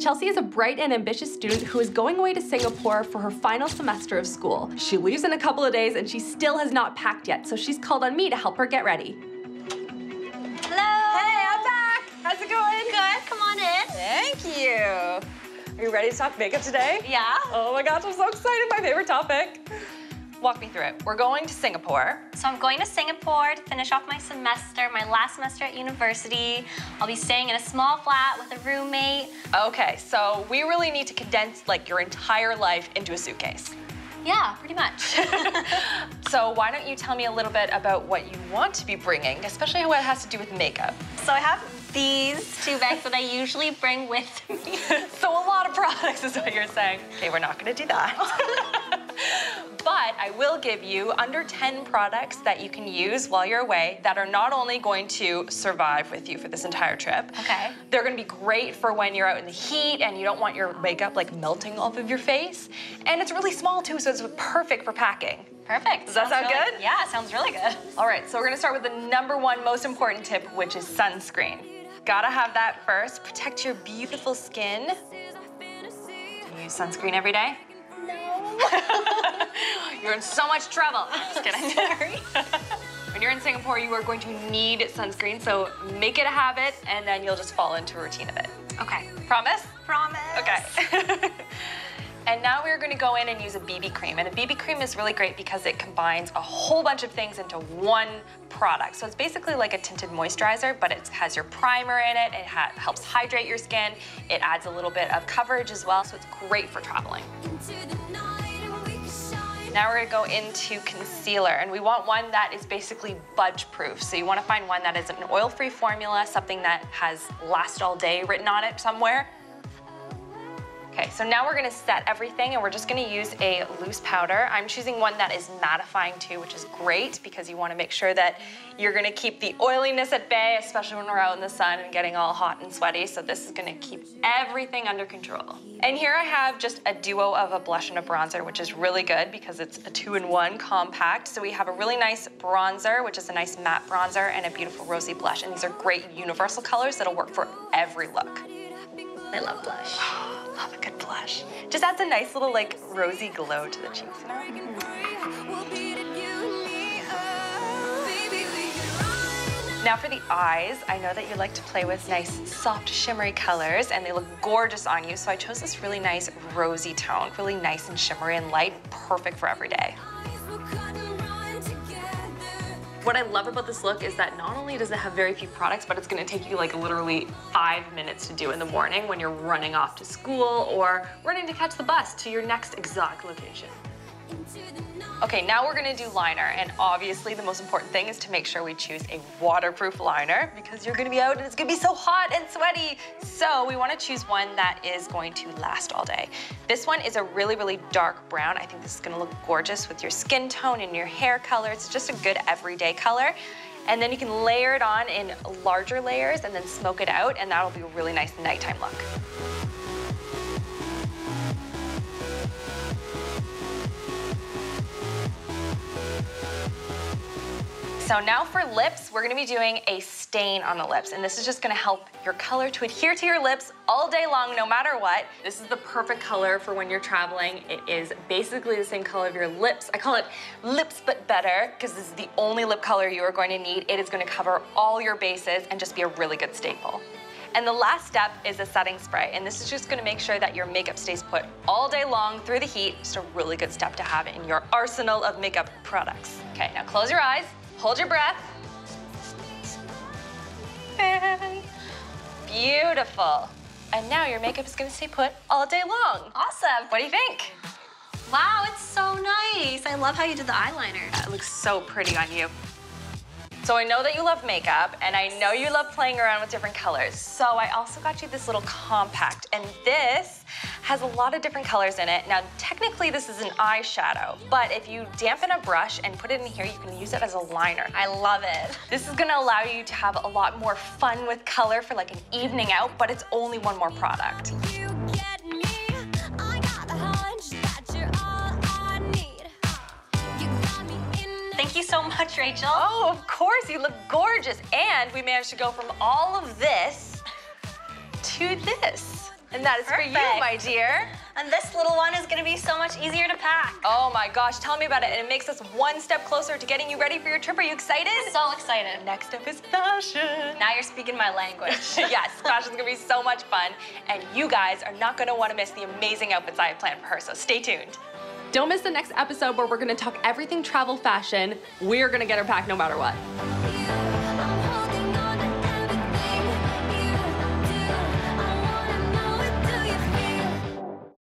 Chelsea is a bright and ambitious student who is going away to Singapore for her final semester of school. She leaves in a couple of days and she still has not packed yet, so she's called on me to help her get ready. Hello! Hey, I'm back! How's it going? Good, come on in. Thank you. Are you ready to talk makeup today? Yeah. Oh my gosh, I'm so excited, my favorite topic. Walk me through it. We're going to Singapore. So I'm going to Singapore to finish off my semester, my last semester at university. I'll be staying in a small flat with a roommate. Okay, so we really need to condense like your entire life into a suitcase. Yeah, pretty much. So why don't you tell me a little bit about what you want to be bringing, especially what it has to do with makeup. So I have these 2 bags that I usually bring with me. So a lot of products is what you're saying. Okay, we're not gonna do that. But I will give you under 10 products that you can use while you're away that are not only going to survive with you for this entire trip. Okay. They're gonna be great for when you're out in the heat and you don't want your makeup like melting off of your face. And it's really small too, so it's perfect for packing. Perfect. Does that sound good? Yeah, sounds really good. All right, so we're gonna start with the #1 most important tip, which is sunscreen. Gotta have that first. Protect your beautiful skin. Do you use sunscreen every day? No. You're in so much trouble. Just kidding. Sorry. When you're in Singapore, you are going to need sunscreen, so make it a habit, and then you'll just fall into a routine of it. Okay. Promise? Promise. Okay. And now we're gonna go in and use a BB cream. And a BB cream is really great because it combines a whole bunch of things into one product. So it's basically like a tinted moisturizer, but it has your primer in it. It helps hydrate your skin. It adds a little bit of coverage as well, so it's great for traveling. Now we're gonna go into concealer, and we want one that is basically budge-proof. So you wanna find one that is an oil-free formula, something that has last all day written on it somewhere. Okay, so now we're gonna set everything and we're just gonna use a loose powder. I'm choosing one that is mattifying too, which is great because you wanna make sure that you're gonna keep the oiliness at bay, especially when we're out in the sun and getting all hot and sweaty. So this is gonna keep everything under control. And here I have just a duo of a blush and a bronzer, which is really good because it's a 2-in-1 compact. So we have a really nice bronzer, which is a nice matte bronzer, and a beautiful rosy blush. And these are great universal colors that'll work for every look. I love blush. Love a good blush. Just adds a nice little like rosy glow to the cheeks, you know? Now for the eyes, I know that you like to play with nice, soft, shimmery colors, and they look gorgeous on you, so I chose this really nice rosy tone, really nice and shimmery and light, perfect for every day. What I love about this look is that not only does it have very few products, but it's gonna take you like literally 5 minutes to do in the morning when you're running off to school or running to catch the bus to your next exotic location. Okay, now we're gonna do liner, and obviously the most important thing is to make sure we choose a waterproof liner because you're gonna be out and it's gonna be so hot and sweaty. So we wanna choose one that is going to last all day. This one is a really, really dark brown. I think this is gonna look gorgeous with your skin tone and your hair color. It's just a good everyday color. And then you can layer it on in larger layers and then smoke it out, and that'll be a really nice nighttime look. So now for lips, we're gonna be doing a stain on the lips, and this is just gonna help your color to adhere to your lips all day long, no matter what. This is the perfect color for when you're traveling. It is basically the same color of your lips. I call it lips but better, because this is the only lip color you are going to need. It is gonna cover all your bases and just be a really good staple. And the last step is a setting spray, and this is just gonna make sure that your makeup stays put all day long through the heat. Just a really good step to have in your arsenal of makeup products. Okay, now close your eyes. Hold your breath. And beautiful. And now your makeup is gonna stay put all day long. Awesome. What do you think? Wow, it's so nice. I love how you did the eyeliner. It looks so pretty on you. So I know that you love makeup, and I know you love playing around with different colors. So I also got you this little compact, and this has a lot of different colors in it. Now, technically this is an eyeshadow, but if you dampen a brush and put it in here, you can use it as a liner. I love it. This is gonna allow you to have a lot more fun with color for like an evening out, but it's only one more product. Thank you so much, Rachel. Oh, of course, you look gorgeous. And we managed to go from all of this to this. And that is for you, Perfect. my dear. And this little one is gonna be so much easier to pack. Oh my gosh, tell me about it. And it makes us one step closer to getting you ready for your trip. Are you excited? So excited. Next up is fashion. Now you're speaking my language. Yes, fashion's gonna be so much fun. And you guys are not gonna wanna miss the amazing outfits I have planned for her, so stay tuned. Don't miss the next episode where we're gonna talk everything travel fashion. We're gonna get her packed no matter what.